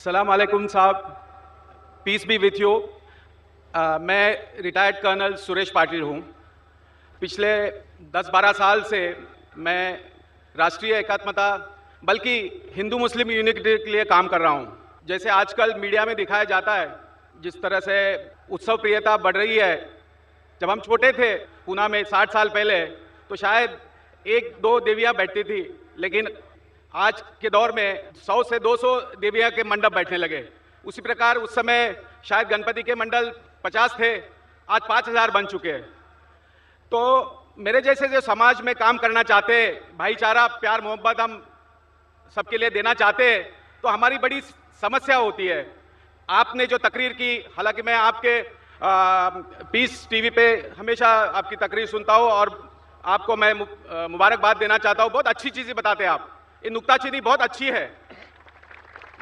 सलाम अलैकुम साहब, पीस बी विथ यू। मैं रिटायर्ड कर्नल सुरेश पाटिल हूँ। पिछले 10-12 साल से मैं राष्ट्रीय एकात्मता बल्कि हिंदू मुस्लिम यूनिटी के लिए काम कर रहा हूँ। जैसे आजकल मीडिया में दिखाया जाता है, जिस तरह से उत्सव प्रियता बढ़ रही है। जब हम छोटे थे पूना में 60 साल पहले, तो शायद 1-2 देवियाँ बैठती थी, लेकिन आज के दौर में 100 से 200 देवियाँ के मंडप बैठने लगे। उसी प्रकार उस समय शायद गणपति के मंडल 50 थे, आज 5000 बन चुके हैं। तो मेरे जैसे जो समाज में काम करना चाहते, भाईचारा प्यार मोहब्बत हम सबके लिए देना चाहते, तो हमारी बड़ी समस्या होती है। आपने जो तकरीर की, हालांकि मैं आपके पीस टीवी पे हमेशा आपकी तकरीर सुनता हूँ और आपको मैं मुबारकबाद देना चाहता हूँ। बहुत अच्छी चीज़ें बताते हैं आप, ये नुक्ताचीनी बहुत अच्छी है।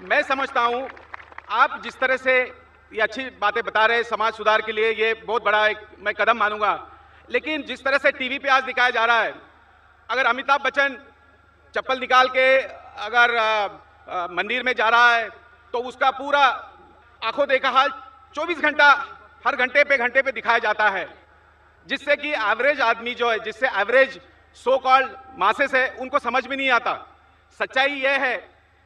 मैं समझता हूँ आप जिस तरह से ये अच्छी बातें बता रहे हैं समाज सुधार के लिए, ये बहुत बड़ा एक मैं कदम मानूंगा। लेकिन जिस तरह से टीवी पे आज दिखाया जा रहा है, अगर अमिताभ बच्चन चप्पल निकाल के अगर मंदिर में जा रहा है, तो उसका पूरा आंखों देखा हाल 24 घंटा हर घंटे पे दिखाया जाता है, जिससे कि एवरेज आदमी जो है, जिससे एवरेज सो कॉल्ड मासेस है, उनको समझ में नहीं आता। सच्चाई यह है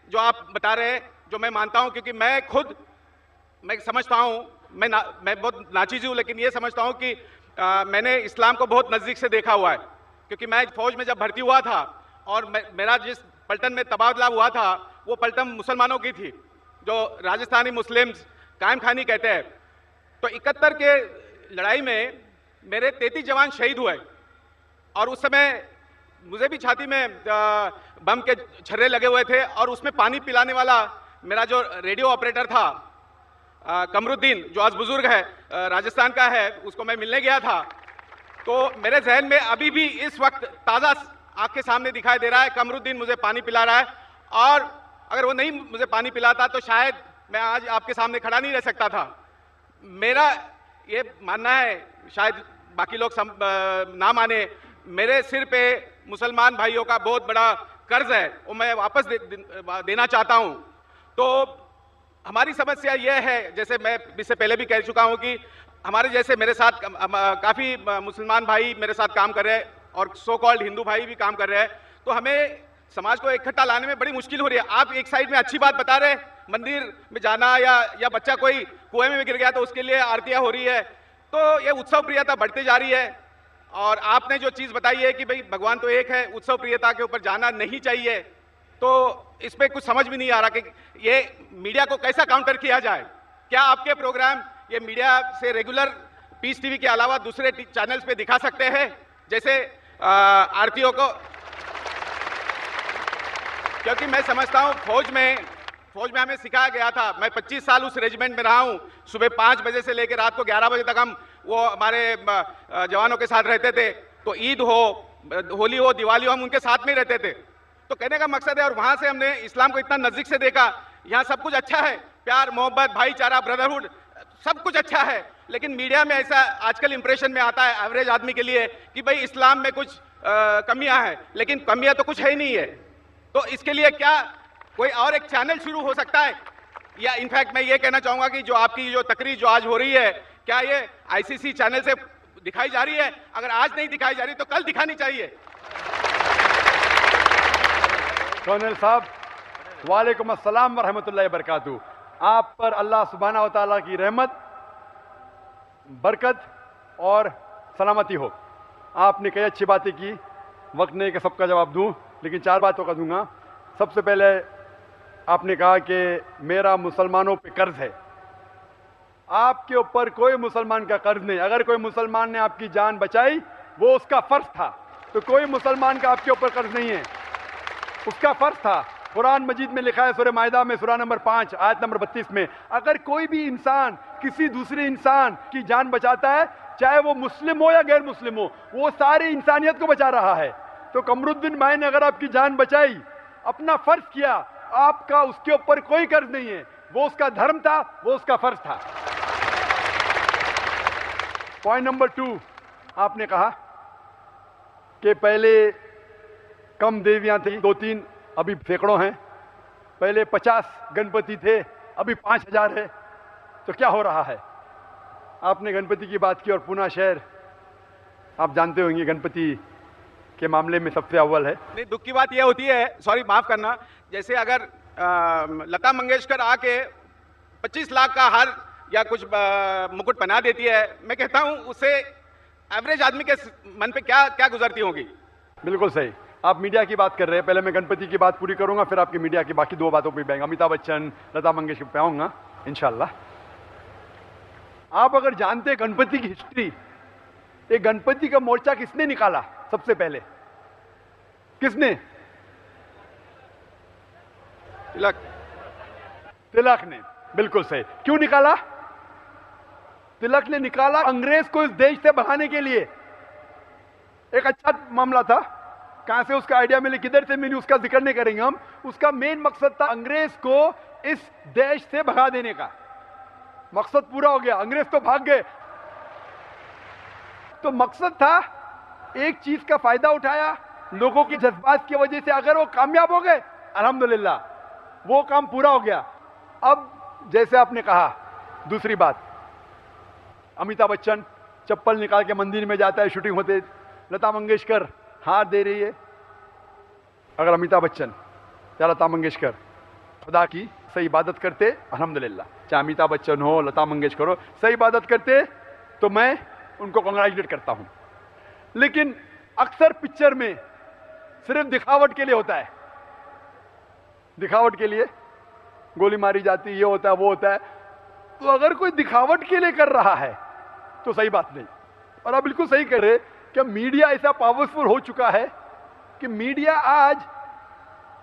जो आप बता रहे हैं, जो मैं मानता हूं, क्योंकि मैं समझता हूं, मैं बहुत नाचीज हूं, लेकिन ये समझता हूं कि मैंने इस्लाम को बहुत नज़दीक से देखा हुआ है। क्योंकि मैं फौज में जब भर्ती हुआ था और मेरा जिस पलटन में तबादला हुआ था, वो पलटन मुसलमानों की थी, जो राजस्थानी मुस्लिम्स कायम खानी कहते हैं। तो 71 के लड़ाई में मेरे 33 जवान शहीद हुए और उस समय मुझे भी छाती में बम के छर्रे लगे हुए थे। और उसमें पानी पिलाने वाला मेरा जो रेडियो ऑपरेटर था कमरुद्दीन, जो आज बुजुर्ग है, राजस्थान का है, उसको मैं मिलने गया था। तो मेरे जहन में अभी भी इस वक्त ताज़ा आँख के सामने दिखाई दे रहा है, कमरुद्दीन मुझे पानी पिला रहा है। और अगर वो नहीं मुझे पानी पिलाता तो शायद मैं आज आपके सामने खड़ा नहीं रह सकता था। मेरा ये मानना है, शायद बाकी लोग ना माने, मेरे सिर पे मुसलमान भाइयों का बहुत बड़ा कर्ज है, वो मैं वापस देना चाहता हूं। तो हमारी समस्या यह है, जैसे मैं इससे पहले भी कह चुका हूं, कि हमारे जैसे मेरे साथ काफ़ी मुसलमान भाई मेरे साथ काम कर रहे हैं और सो कॉल्ड हिंदू भाई भी काम कर रहे हैं। तो हमें समाज को इकट्ठा लाने में बड़ी मुश्किल हो रही है। आप एक साइड में अच्छी बात बता रहे, मंदिर में जाना या बच्चा कोई कुएं में गिर गया तो उसके लिए आरतियाँ हो रही है, तो ये उत्सव प्रियता बढ़ती जा रही है। और आपने जो चीज़ बताई है कि भाई भगवान तो एक है, उत्सव प्रियता के ऊपर जाना नहीं चाहिए, तो इस पर कुछ समझ भी नहीं आ रहा कि ये मीडिया को कैसा काउंटर किया जाए। क्या आपके प्रोग्राम ये मीडिया से रेगुलर पीस टीवी के अलावा दूसरे चैनल्स पे दिखा सकते हैं, जैसे आरतीयों को? क्योंकि मैं समझता हूँ फौज में हमें सिखाया गया था, मैं 25 साल उस रेजिमेंट में रहा हूँ। सुबह 5 बजे से लेकर रात को 11 बजे तक हम वो हमारे जवानों के साथ रहते थे। तो ईद हो, होली हो, दिवाली हो, हम उनके साथ में रहते थे। तो कहने का मकसद है, और वहाँ से हमने इस्लाम को इतना नज़दीक से देखा। यहाँ सब कुछ अच्छा है, प्यार मोहब्बत भाईचारा ब्रदरहुड सब कुछ अच्छा है, लेकिन मीडिया में ऐसा आजकल इंप्रेशन में आता है एवरेज आदमी के लिए कि भाई इस्लाम में कुछ कमियाँ हैं, लेकिन कमियाँ तो कुछ है ही नहीं है। तो इसके लिए क्या कोई और एक चैनल शुरू हो सकता है? या इनफैक्ट मैं ये कहना चाहूँगा कि जो आपकी जो तकरीर जो आज हो रही है, क्या ये आईसीसी चैनल से दिखाई जा रही है? अगर आज नहीं दिखाई जा रही तो कल दिखानी चाहिए। कर्नल साहब, वालेकुम अस्सलाम व रहमतुल्लाहि व बरकातहू। आप पर अल्लाह सुब्हानहू व तआला की रहमत, बरकत और सलामती हो। आपने कई अच्छी बातें की, वक्त नहीं कि सबका जवाब दूं, लेकिन 4 बातों का दूंगा। सबसे पहले आपने कहा कि मेरा मुसलमानों पे कर्ज है। आपके ऊपर कोई मुसलमान का कर्ज नहीं। अगर कोई मुसलमान ने आपकी जान बचाई, वो उसका फर्ज था। तो कोई मुसलमान का आपके ऊपर कर्ज नहीं है, उसका फर्ज था। कुरान मजीद में लिखा है, सूरह माइदा में सूरह नंबर 5 आयत नंबर 32 में, अगर कोई भी इंसान किसी दूसरे इंसान की जान बचाता है, चाहे वो मुस्लिम हो या गैर मुस्लिम हो, वो सारी इंसानियत को बचा रहा है। तो कमरुद्दीन भाई ने अगर आपकी जान बचाई, अपना फर्ज किया, आपका उसके ऊपर कोई कर्ज नहीं है। वो उसका धर्म था, वो उसका फर्ज था। पॉइंट नंबर 2, आपने कहा कि पहले कम देवियां थी, 2-3, अभी सैकड़ों हैं। पहले 50 गणपति थे, अभी 5,000 है, तो क्या हो रहा है? आपने गणपति की बात की और पूना शहर आप जानते होंगे गणपति के मामले में सबसे अव्वल है। नहीं, दुख की बात यह होती है, सॉरी माफ करना, जैसे अगर लता मंगेशकर आके 25 लाख का हार या कुछ मुकुट बना देती है, मैं कहता हूं उससे एवरेज आदमी के मन पे क्या क्या गुजरती होगी। बिल्कुल सही। आप मीडिया की बात कर रहे हैं, पहले मैं गणपति की बात पूरी करूंगा, फिर आपकी मीडिया की बाकी 2 बातों पे भी आएंगे, अमिताभ बच्चन, लता मंगेशकर पे आऊंगा इंशाल्लाह। आप अगर जानते हैं गणपति की हिस्ट्री, ये गणपति का मोर्चा किसने निकाला सबसे पहले? किसने? तिलक ने। बिल्कुल सही। क्यों निकाला? तिलक ने निकाला अंग्रेज को इस देश से भगाने के लिए। एक अच्छा मामला था, कहां से उसका आइडिया मिली, किधर से मिली, उसका जिक्र नहीं करेंगे हम। उसका मेन मकसद था अंग्रेज को इस देश से भगा देने का। मकसद पूरा हो गया, अंग्रेज तो भाग गए। तो मकसद था, एक चीज का फायदा उठाया, लोगों के जज्बात की वजह से अगर वो कामयाब हो गए, अल्हम्दुलिल्लाह, वो काम पूरा हो गया। अब जैसे आपने कहा, दूसरी बात, अमिताभ बच्चन चप्पल निकाल के मंदिर में जाता है शूटिंग होते, लता मंगेशकर हार दे रही है। अगर अमिताभ बच्चन या लता मंगेशकर खुदा की सही इबादत करते, अल्हम्दुलिल्लाह, चाहे अमिताभ बच्चन हो, लता मंगेशकर हो, सही इबादत करते, तो मैं उनको कॉन्ग्रेचुलेट करता हूं। लेकिन अक्सर पिक्चर में सिर्फ दिखावट के लिए होता है, दिखावट के लिए गोली मारी जाती है, ये होता है, वो होता है। तो अगर कोई दिखावट के लिए कर रहा है तो सही बात नहीं। और आप बिल्कुल सही कह रहे कि मीडिया ऐसा पावरफुल हो चुका है कि मीडिया आज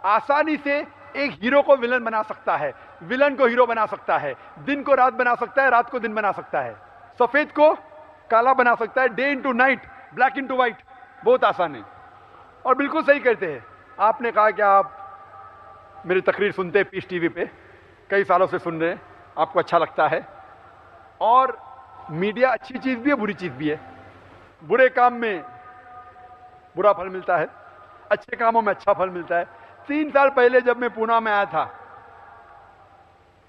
आसानी से एक हीरो को विलन बना सकता है, विलन को हीरो बना सकता है, दिन को रात बना सकता है, रात को दिन बना सकता है, सफेद को काला बना सकता है, day into night, black into white, बहुत आसान है। और बिल्कुल सही कहते हैं। आपने कहा कि आप मेरी तकरीर सुनते हैं पीस टीवी पे, कई सालों से सुन रहे हैं, आपको अच्छा लगता है। और मीडिया अच्छी चीज भी है, बुरी चीज भी है। बुरे काम में बुरा फल मिलता है, अच्छे कामों में अच्छा फल मिलता है। 3 साल पहले जब मैं पूना में आया था,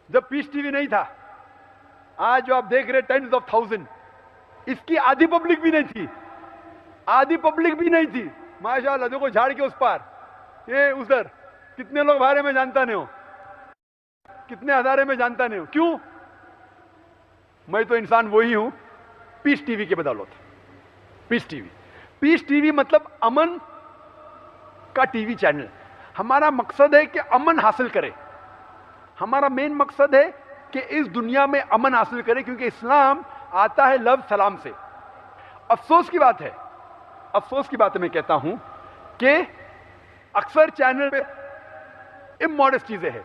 जब पीस टीवी नहीं था, आज जो आप देख रहे 10s of thousands, इसकी आधी पब्लिक भी नहीं थी, आधी पब्लिक भी नहीं थी। माशाल्लाह, देखो झाड़ के उस पार, ये उधर, कितने लोग बारे में जानता नहीं हो, कितने हजारे में जानता नहीं हो। क्यों? मैं तो इंसान वही हूं, पीस टीवी के बदौलत। पीस टीवी, पीस टीवी मतलब अमन का टीवी चैनल। हमारा मकसद है कि अमन हासिल करें, हमारा मेन मकसद है कि इस दुनिया में अमन हासिल करें, क्योंकि इस्लाम आता है लव सलाम से। अफसोस की बात है, अफसोस की बात है, मैं कहता हूं कि अक्सर चैनल पे इमोडस्ट चीजें हैं,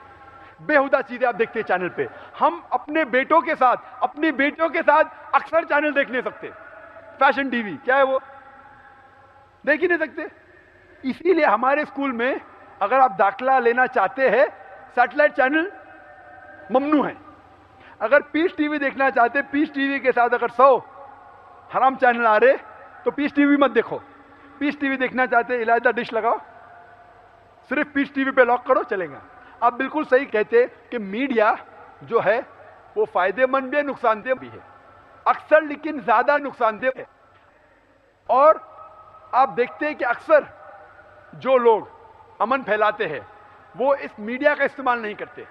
बेहुदा चीजें आप देखते हैं चैनल पे। हम अपने बेटों के साथ, अपनी बेटियों के साथ अक्सर चैनल देख नहीं सकते। फैशन टीवी क्या है, वो देख ही नहीं सकते। इसीलिए हमारे स्कूल में अगर आप दाखिला लेना चाहते हैं, सैटेलाइट चैनल ममनू है। अगर पीस टीवी देखना चाहते, पीस टीवी के साथ अगर 100 हराम चैनल आ रहे, तो पीस टीवी मत देखो। पीस टीवी देखना चाहते, इलायदा डिश लगाओ, सिर्फ पीस टीवी पे लॉक करो, चलेगा। आप बिल्कुल सही कहते कि मीडिया जो है वो फायदेमंद भी है, नुकसानदेह भी है अक्सर, लेकिन ज्यादा नुकसानदेह है। और आप देखते हैं कि अक्सर जो लोग अमन फैलाते हैं वो इस मीडिया का इस्तेमाल नहीं करते।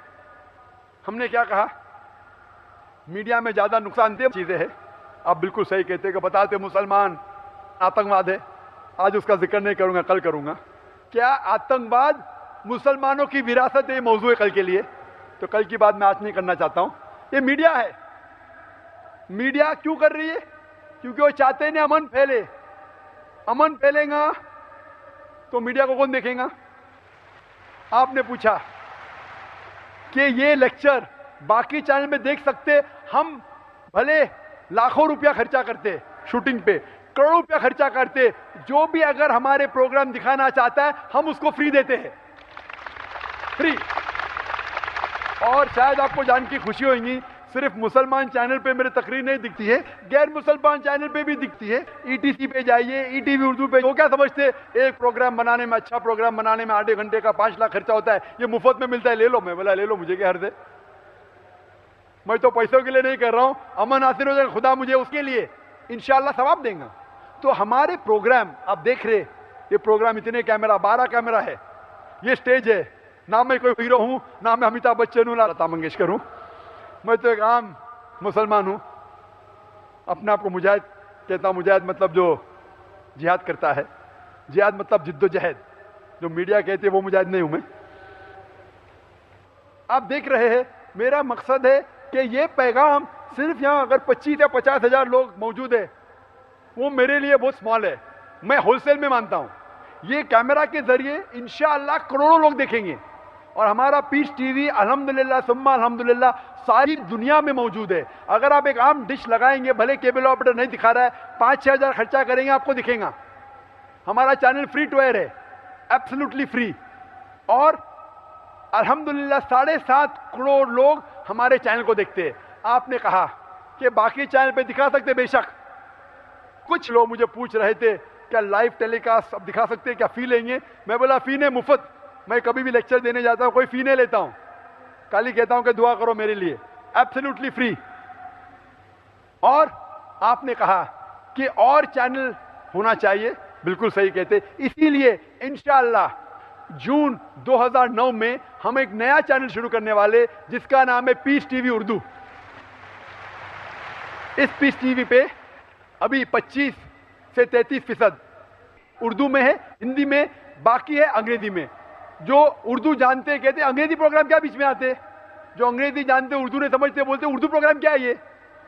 हमने क्या कहा, मीडिया में ज्यादा नुकसानदेह चीजें हैं। आप बिल्कुल सही कहते कि बताते मुसलमान आतंकवाद है, आज उसका जिक्र नहीं करूंगा, कल करूंगा। क्या आतंकवाद मुसलमानों की विरासत है? मौजूद है कल के लिए, तो कल की बात मैं आज नहीं करना चाहता हूं। ये मीडिया है। मीडिया क्यों कर रही है? क्योंकि वो चाहते हैं अमन फैले। अमन फैलेगा तो मीडिया को कौन देखेगा? आपने पूछा कि ये लेक्चर बाकी चैनल में देख सकते, हम भले लाखों रुपया खर्चा करते शूटिंग पे, करोड़ों रुपया खर्चा करते, जो भी अगर हमारे प्रोग्राम दिखाना चाहता है हम उसको फ्री देते हैं, फ्री। और शायद आपको जान की खुशी होगी, सिर्फ मुसलमान चैनल पे मेरी तकरीर नहीं दिखती है, गैर मुसलमान चैनल पे भी दिखती है। ईटीसी पे जाइए, ईटीवी उर्दू पे। वो क्या समझते, एक प्रोग्राम बनाने में, अच्छा प्रोग्राम बनाने में आधे घंटे का 5 लाख खर्चा होता है, ये मुफ्त में मिलता है, ले लो। मैं बोला ले लो, मुझे क्या हर्ज है। मैं तो पैसों के लिए नहीं कर रहा हूँ, अमन हासिल हो जाएगा, खुदा मुझे उसके लिए इंशाअल्लाह सवाब देगा। तो हमारे प्रोग्राम आप देख रहे, ये प्रोग्राम इतने कैमरा, 12 कैमरा है, ये स्टेज है, ना मैं कोई हीरो हूँ, ना मैं अमिताभ बच्चन हूँ, ना लता मंगेशकर हूँ, मैं तो एक आम मुसलमान हूँ। अपने आप को मुजाहिद कहता हूँ। मुजाहिद मतलब जो जिहाद करता है, जिहाद मतलब जिद्दोजहद, जो मीडिया कहती है वो मुजाहिद नहीं हूँ मैं। आप देख रहे हैं, मेरा मकसद है कि ये पैगाम सिर्फ यहाँ अगर 25 या 50 हज़ार लोग मौजूद है, वो मेरे लिए बहुत स्मॉल है, मैं होलसेल में मानता हूँ। ये कैमरा के जरिए इंशाअल्लाह करोड़ों लोग देखेंगे और हमारा पीस टीवी अल्हम्दुलिल्लाह सुम्मा अल्हम्दुलिल्लाह सारी दुनिया में मौजूद है। अगर आप एक आम डिश लगाएंगे, भले केबल ऑपरेटर नहीं दिखा रहा है, 5-6 हज़ार खर्चा करेंगे, आपको दिखेगा। हमारा चैनल फ्री टू एयर है, एब्सोल्युटली फ्री, और अल्हम्दुलिल्लाह 7.5 करोड़ लोग हमारे चैनल को देखते हैं। आपने कहा कि बाकी चैनल पे दिखा सकते, बेशक। कुछ लोग मुझे पूछ रहे थे क्या लाइव टेलीकास्ट अब दिखा सकते हैं, क्या फी लेंगे? मैं बोला फी नहीं, मुफ्त। मैं कभी भी लेक्चर देने जाता हूँ कोई फी नहीं लेता हूँ, खाली कहता हूँ कि दुआ करो मेरे लिए, एब्सोल्युटली फ्री। और आपने कहा कि और चैनल होना चाहिए, बिल्कुल सही कहते। इसीलिए इंशाअल्लाह जून 2009 में हम एक नया चैनल शुरू करने वाले, जिसका नाम है पीस टीवी उर्दू। इस पीस टीवी पे अभी 25 से 33% उर्दू में है, हिंदी में, बाकी है अंग्रेजी में। जो उर्दू जानते हैं कहते हैं अंग्रेजी प्रोग्राम क्या बीच में आते हैं, जो अंग्रेजी जानते उर्दू नहीं समझते बोलते उर्दू प्रोग्राम क्या है ये।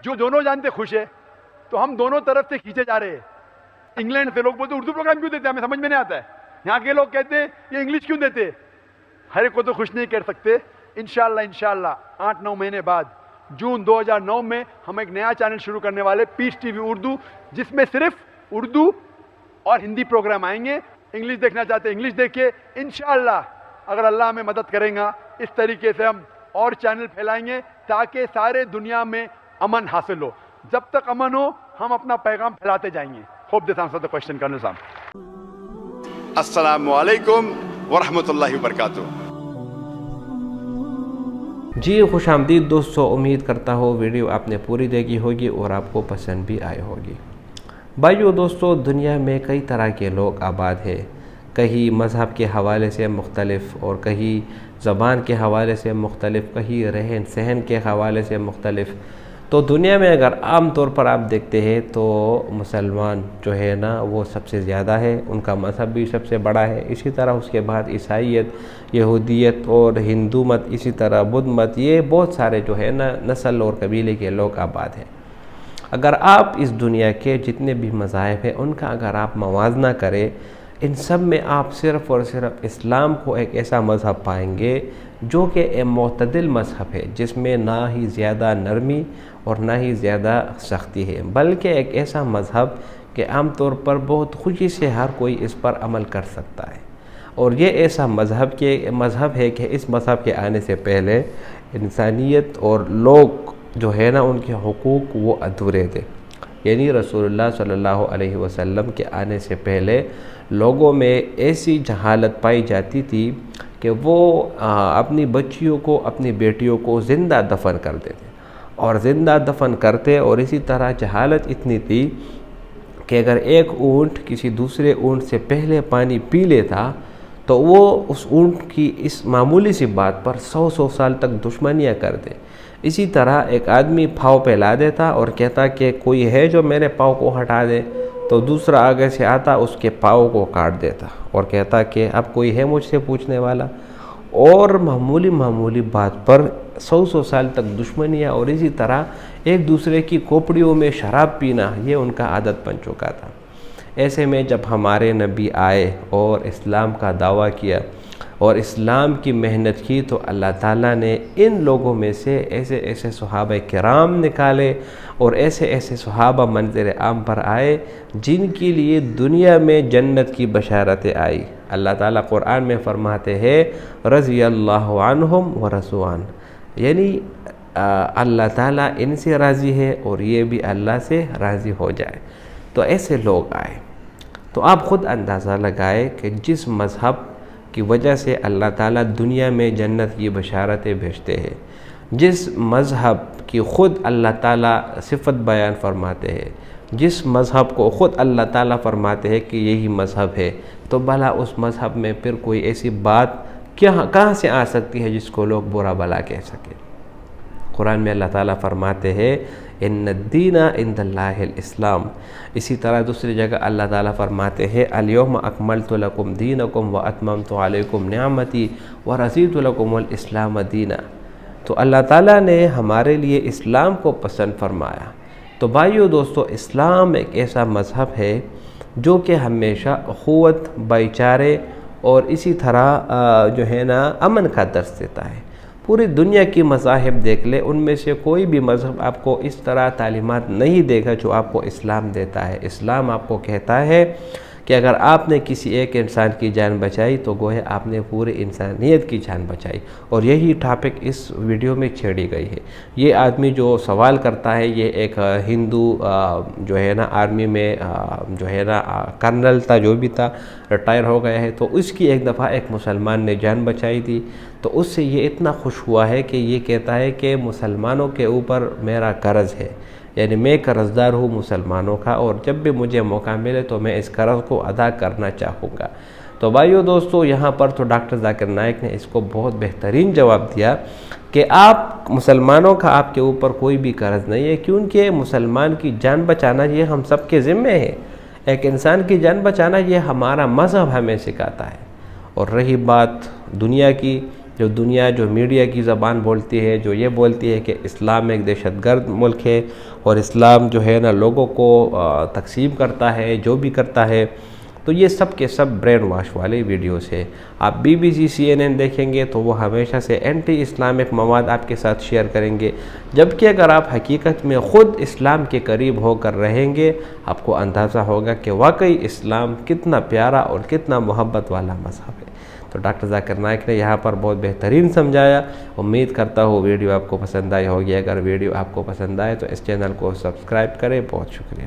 जो दोनों जानते खुश है, तो हम दोनों तरफ से खींचे जा रहे हैं। इंग्लैंड से लोग बोलते उर्दू प्रोग्राम क्यों देते हैं, हमें समझ में नहीं आता है। यहाँ के लोग कहते हैं ये इंग्लिश क्यों देते हैं। हर एक को तो खुश नहीं कर सकते। इंशाअल्लाह 8-9 महीने बाद जून 2009 में हम एक नया चैनल शुरू करने वाले, पीस टीवी उर्दू, जिसमें सिर्फ उर्दू और हिंदी प्रोग्राम आएंगे। इंग्लिश देखना चाहते इंग्लिश देखिए। इंशाअल्लाह अगर अल्लाह हमें मदद करेगा, इस तरीके से हम और चैनल फैलाएंगे ताकि सारे दुनिया में अमन हासिल हो। जब तक अमन हो, हम अपना पैगाम फैलाते जाएंगे। Hope this answer the question colonel साहब। अस्सलामु अलैकुम व रहमतुल्लाहि व बरकातुहू। जी खुश आमदीद दोस्तों, उम्मीद करता हो वीडियो आपने पूरी देखी होगी और आपको पसंद भी आई होगी। भाइयों दोस्तों, दुनिया में कई तरह के लोग आबाद हैं, कहीं मज़हब के हवाले से मुख्तलिफ़ और कहीं ज़बान के हवाले से मुख्तलिफ़, कहीं रहन सहन के हवाले से मुख्तलिफ़। तो दुनिया में अगर आम तौर पर आप देखते हैं तो मुसलमान जो है ना वो सबसे ज़्यादा है, उनका मज़हब भी सबसे बड़ा है। इसी तरह उसके बाद ईसाईयत, यहूदियत और हिंदू मत, इसी तरह बुद्ध मत, ये बहुत सारे जो है ना नस्ल और कबीले के लोग आबाद हैं। अगर आप इस दुनिया के जितने भी मज़ाहिब हैं उनका अगर आप मवाजना करें, इन सब में आप सिर्फ़ और सिर्फ इस्लाम को एक ऐसा मज़हब पाएंगे जो कि एक मोतदिल मज़हब है, जिसमें ना ही ज़्यादा नरमी और ना ही ज़्यादा सख्ती है, बल्कि एक ऐसा मज़हब कि आम तौर पर बहुत खुशी से हर कोई इस पर अमल कर सकता है। और ये ऐसा मज़हब है कि इस मज़हब के आने से पहले इंसानियत और लोग जो है ना उनके हुकूक वो अधूरे थे। यानी रसूलुल्लाह सल्लल्लाहु अलैहि वसल्लम के आने से पहले लोगों में ऐसी जहालत पाई जाती थी कि वो अपनी बच्चियों को, अपनी बेटियों को ज़िंदा दफन कर देते और ज़िंदा दफन करते। और इसी तरह जहालत इतनी थी कि अगर एक ऊँट किसी दूसरे ऊँट से पहले पानी पी लेता तो वो उस ऊँट की इस मामूली सी बात पर 100 साल तक दुश्मनियाँ कर दे। इसी तरह एक आदमी पाँव फैला देता और कहता कि कोई है जो मेरे पाँव को हटा दे, तो दूसरा आगे से आता उसके पाँव को काट देता और कहता कि अब कोई है मुझसे पूछने वाला। और मामूली बात पर 100 साल तक दुश्मनियाँ और इसी तरह एक दूसरे की खोपड़ियों में शराब पीना, ये उनका आदत बन चुका था। ऐसे में जब हमारे नबी आए और इस्लाम का दावा किया और इस्लाम की मेहनत की, तो अल्लाह ताला ने इन लोगों में से ऐसे ऐसे सहाबा किराम निकाले और ऐसे ऐसे सहाबा मंज़िल आम पर आए जिनके लिए दुनिया में जन्नत की बशारतें आई। अल्लाह ताला कुरान में फरमाते हैं रज़ियल्लाहु अन्हुम व रज़ुआन, यानी अल्लाह ताला इनसे राज़ी है और ये भी अल्लाह से राज़ी हो जाए। तो ऐसे लोग आए। तो आप ख़ुद अंदाज़ा लगाए कि जिस मज़हब की वजह से अल्लाह ताला दुनिया में जन्नत की बशारतें भेजते हैं, जिस मज़हब की ख़ुद अल्लाह ताला सिफ़त बयान फरमाते हैं, जिस मज़हब को ख़ुद अल्लाह ताला फरमाते हैं कि यही मज़हब है, तो भला उस मज़हब में फिर कोई ऐसी बात कहाँ से आ सकती है जिसको लोग बुरा भला कह सकें। कुरान में अल्लाह ताला फरमाते हैं इन्नद्दीना इंदल्लाहिल इस्लाम। इसी तरह दूसरी जगह अल्लाह ताला फरमाते हैं अल-यौमा अकमलतु लकुम दीनकुम व अतममतु अलैकुम निअमती व रज़ीतु लकुमुल इस्लाम दीना। तो अल्लाह ताला ने हमारे लिए इस्लाम को पसंद फरमाया। तो भाइयों दोस्तों, इस्लाम एक ऐसा मज़हब है जो कि हमेशा अख़ुवत, भाईचारे और इसी तरह जो है ना अमन का दर्स देता है। पूरी दुनिया की मज़ाहिब देख ले, उनमें से कोई भी मज़हब आपको इस तरह तालीमात नहीं देगा जो आपको इस्लाम देता है। इस्लाम आपको कहता है कि अगर आपने किसी एक इंसान की जान बचाई तो गोया आपने पूरे इंसानियत की जान बचाई। और यही टॉपिक इस वीडियो में छेड़ी गई है। ये आदमी जो सवाल करता है, ये एक हिंदू जो है ना आर्मी में जो है ना कर्नल था, जो भी था, रिटायर हो गया है। तो उसकी एक दफ़ा एक मुसलमान ने जान बचाई थी, तो उससे ये इतना खुश हुआ है कि ये कहता है कि मुसलमानों के ऊपर मेरा कर्ज़ है, यानी मैं कर्ज़दार हूँ मुसलमानों का, और जब भी मुझे मौका मिले तो मैं इस कर्ज़ को अदा करना चाहूँगा। तो भाइयों दोस्तों, यहाँ पर तो डॉक्टर जाकिर नाइक ने इसको बहुत बेहतरीन जवाब दिया कि आप मुसलमानों का आपके ऊपर कोई भी कर्ज़ नहीं है, क्योंकि मुसलमान की जान बचाना ये हम सब के ज़िम्मे है। एक इंसान की जान बचाना ये हमारा मज़हब हमें सिखाता है। और रही बात दुनिया की, जो मीडिया की ज़बान बोलती है, जो ये बोलती है कि इस्लाम एक दहशतगर्द मुल्क है और इस्लाम जो है ना लोगों को तकसीम करता है, जो भी करता है, तो ये सब के सब ब्रेन वाश वाले वीडियोस है। आप BBC CNN देखेंगे तो वो हमेशा से एंटी इस्लामिक मवाद आपके साथ शेयर करेंगे, जबकि अगर आप हकीकत में ख़ुद इस्लाम के करीब होकर रहेंगे, आपको अंदाज़ा होगा कि वाकई इस्लाम कितना प्यारा और कितना मोहब्बत वाला मज़हब है। तो डॉक्टर जाकिर नाइक ने यहाँ पर बहुत बेहतरीन समझाया। उम्मीद करता हूँ वीडियो आपको पसंद आई होगी। अगर वीडियो आपको पसंद आए तो इस चैनल को सब्सक्राइब करें। बहुत शुक्रिया।